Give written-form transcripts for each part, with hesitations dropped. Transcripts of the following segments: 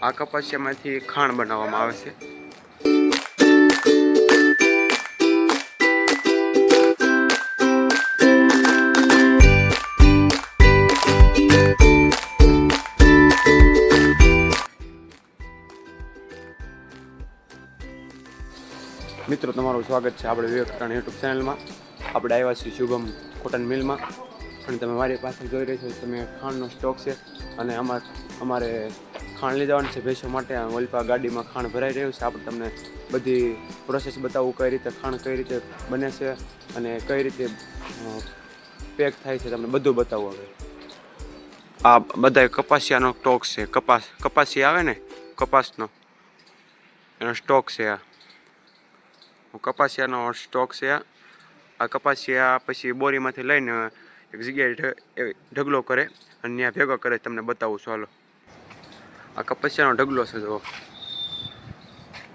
આ કપાસિયામાંથી ખાણ બનાવવામાં આવે છે। મિત્રો તમારું સ્વાગત છે આપણે વિવેક અટાણી યુટ્યુબ ચેનલમાં। આપણે આવ્યા છીએ શુભમ કોટન મિલમાં અને તમે મારી પાસે જોઈ રહ્યા છો તમે ખાંડનો સ્ટોક છે અને અમારે ખાંડ લઈ જવાનું છે ભેંસો માટે। વલપા ગાડીમાં ખાંડ ભરાઈ રહ્યું છે। આપણે તમને બધી પ્રોસેસ બતાવું, કઈ રીતે ખાંડ કઈ રીતે બને છે અને કઈ રીતે પેક થાય છે, તમને બધું બતાવું। હવે આ બધા કપાસિયાનો સ્ટોક છે, કપાસી આવે ને કપાસનો એનો સ્ટોક છે। આ કપાસિયાનો સ્ટોક છે। આ કપાસિયા પછી બોરીમાંથી લઈને એક જગ્યાએ ઢગલો કરે અને ત્યાં ભેગો કરે, તમને બતાવું છું હાલો। આ કપાસિયાનો ઢગલો છે જો।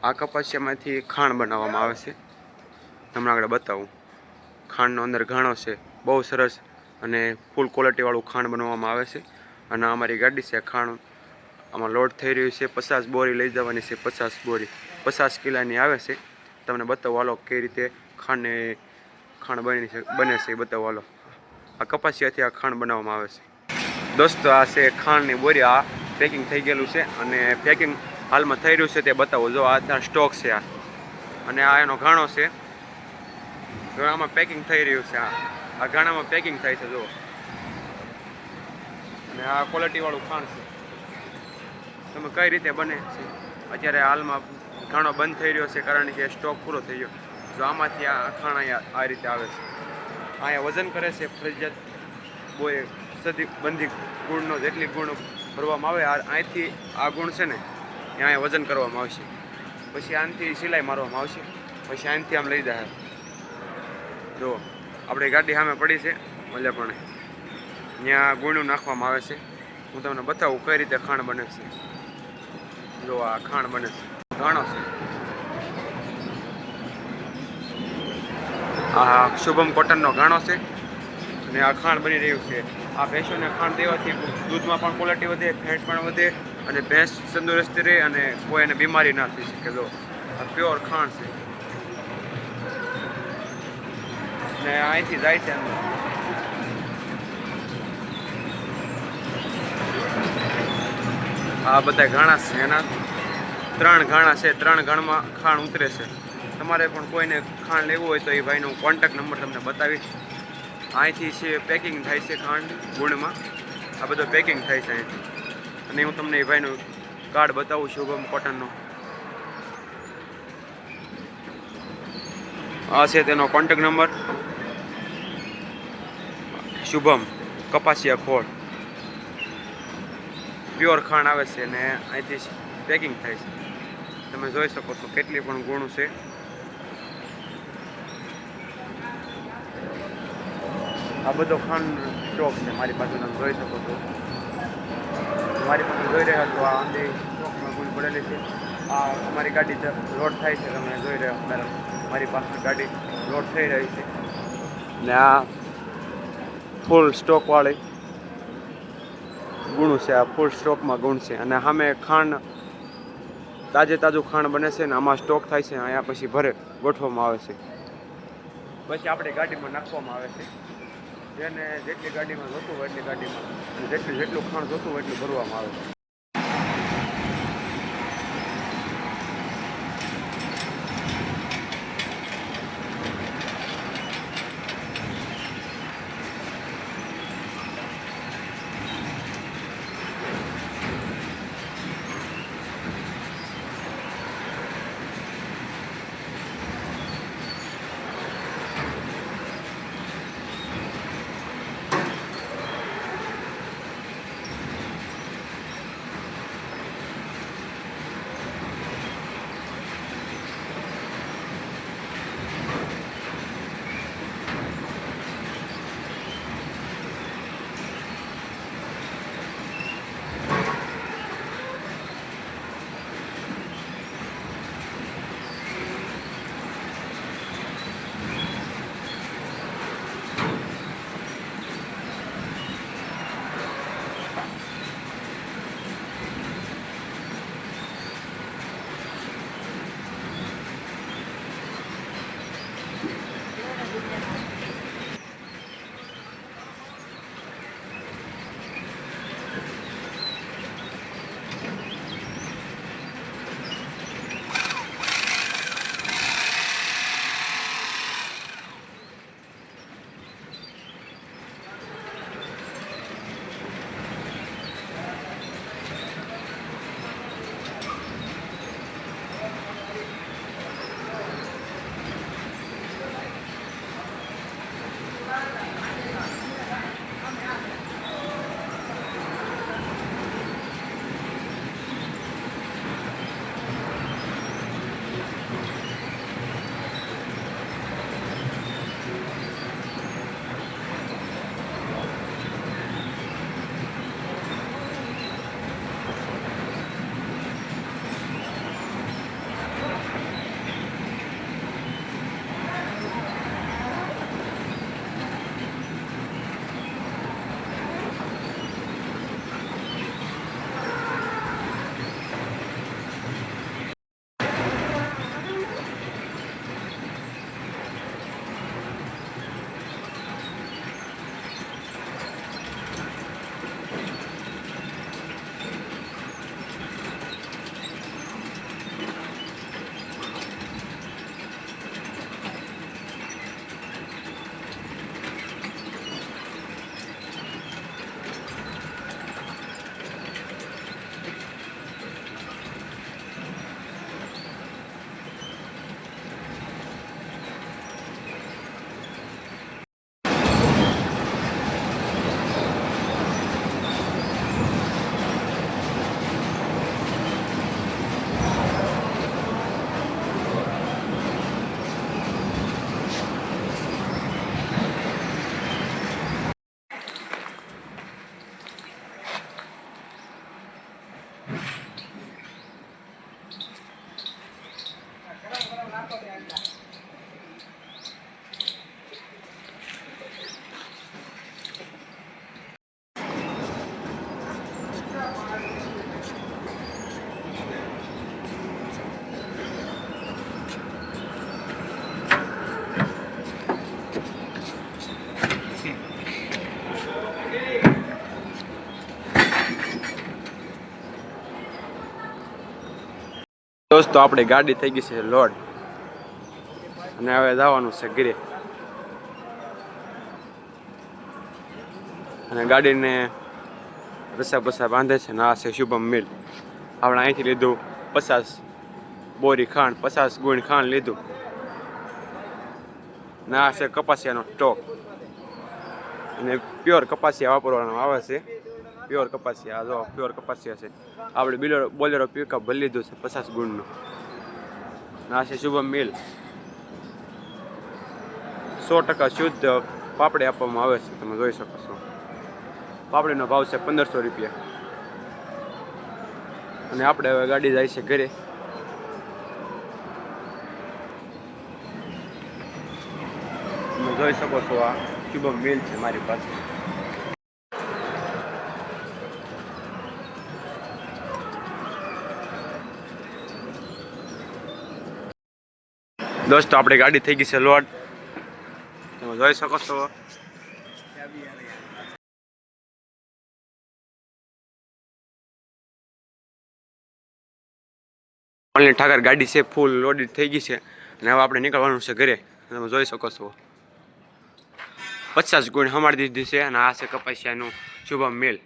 આ કપાસિયામાંથી ખાંડ બનાવવામાં આવે છે, તમને આગળ બતાવું। ખાંડનો અંદર ઘાણો છે, બહુ સરસ અને ફૂલ ક્વોલિટીવાળું ખાંડ બનાવવામાં આવે છે। અને અમારી ગાડી છે, ખાંડ આમાં લોડ થઈ રહ્યું છે। 50 બોરી લઈ જવાની છે, 50 બોરી 50 કિલાની આવે છે। તમને બતાવો હાલો કઈ રીતે ખાંડ બને છે એ બતાવો હાલો। આ કપાસિયાથી આ ખાંડ બનાવવામાં આવે છે દોસ્તો। આ છે ખાંડની બોરી, આ પેકિંગ થઈ ગયેલું છે અને પેકિંગ હાલમાં થઈ રહ્યું છે તે બતાવો। જો આ ત્યાં સ્ટોક છે આ, અને આ એનો ઘાણો છે, આમાં પેકિંગ થઈ રહ્યું છે। આ ઘાણામાં પેકિંગ થાય છે જો, અને આ ક્વોલિટીવાળું ખાંડ છે। તમે કઈ રીતે બને છે અત્યારે હાલમાં ઘાણો બંધ થઈ રહ્યો છે કારણ કે સ્ટોક પૂરો થઈ ગયો। જો આમાંથી આ ખાણ અહીંયા આ રીતે આવે છે, અહીંયા વજન કરે છે ફરજિયાત બોય સદી બંધી ગુણનો જેટલી ગુણ ભરવામાં આવે અહીંથી આ ગુણ છે ને એ અહીંયા વજન કરવામાં આવશે। પછી આનાથી સિલાઈ મારવામાં આવશે, પછી આનાથી આમ લઈ જાય। જો આપણી ગાડી સામે પડી છે મળે પણ ત્યાં ગુણું નાખવામાં આવે છે। હું તમને બતાવું કઈ રીતે ખાંડ બને છે। જો આ ખાંડ બને છે, ઘાણો છે। આ શુભમ કોટનનો ઘાણો છે અને આ ખાંડ બની રહ્યું છે। આ ભેંસોને ખાંડ દેવાથી દૂધમાં પણ ક્વોલિટી વધે, ફેટ પણ વધે અને ભેંસ તંદુરસ્તી રહે અને કોઈ એને બીમારી ના થઈ શકે। જો આ પ્યોર ખાંડ છે ને અહીંથી જાય છે અંદર। આ બધા ઘાણા છે, એના 3 ઘાણા છે, 3 ઘાણમાં ખાંડ ઉતરે છે। તમારે પણ કોઈને ખાંડ લેવું હોય તો એ ભાઈનો કોન્ટેક્ટ નંબર તમને બતાવીશ। અહીંથી છે પેકિંગ થાય છે ખાંડ ગુણમાં, આ બધો પેકિંગ થાય છે અહીંથી, અને હું તમને એ ભાઈનું કાર્ડ બતાવું શુભમ કોટનનો। આ છે તેનો કોન્ટેક્ટ નંબર, શુભમ કપાસિયા ખોળ, પ્યોર ખાંડ આવે છે ને અહીંથી પેકિંગ થાય છે। તમે જોઈ શકો છો કેટલી પણ ગુણ છે। આ બધો ખાંડ સ્ટોક છે મારી પાસે, તમે જોઈ શકો છો। મારી પાસે જોઈ રહ્યા છો આ અંદર સ્ટોકમાં ગુણ પડેલી છે। આ અમારી ગાડી લોડ થાય છે, તમે જોઈ રહ્યા છો મારી પાસે ગાડી લોડ થઈ રહી છે ને આ ફૂલ સ્ટોકવાળી ગુણ છે। આ ફૂલ સ્ટોકમાં ગુણ છે અને સામે ખાંડ તાજું ખાંડ બને છે ને આમાં સ્ટોક થાય છે, અહીંયા પછી ભરે ગોઠવવામાં આવે છે, પછી આપણી ગાડીમાં નાખવામાં આવે છે। જેને જેટલી ગાડીમાં જોતું હોય એટલી ગાડીમાં, અને જેટલું ખાંડ જોતું હોય એટલું ભરવામાં આવે છે। દોસ્તો આપણી ગાડી થઈ ગઈ છે લોડ અને હવે જવાનું છે ઘરે. અને ગાડીને રસા બસા બાંધે છે ને આ છે શુભમ મિલ. આપણે અહીંથી લીધું 50 બોરી ખાંડ, 50 ગુણ ખાંડ લીધું ને આ છે કપાસિયાનો સ્ટોક. અને પ્યોર કપાસિયા વાપરવાનો આવે છે. પ્યોર કપાસિયા, જો પ્યોર કપાસિયા છે. આપણે બોલેરો પિકઅપ ભરી લીધું છે 50 ગુણનું. આ છે શુભમ મિલ. 100% શુદ્ધ પાપડી આપવામાં આવે છે, તમે જોઈ શકો છો. પાપડીનો ભાવ છે 1500 રૂપિયા. અને આપણે હવે ગાડી જાય છે ઘરે. તમે જોઈ શકો છો આ શુભમ મિલ છે મારી પાસે. દોસ્તો આપણી ગાડી થઈ ગઈ છે લોડ, તમે જોઈ શકો છો. ઓનલી ઠાકર ગાડી છે ફૂલ લોડેડ થઈ ગઈ છે અને હવે આપણે નીકળવાનું છે ઘરે. તમે જોઈ શકો છો 50 ગુણ હમાડી દીધી છે અને આ છે કપાસિયાનું શુભમ મિલ.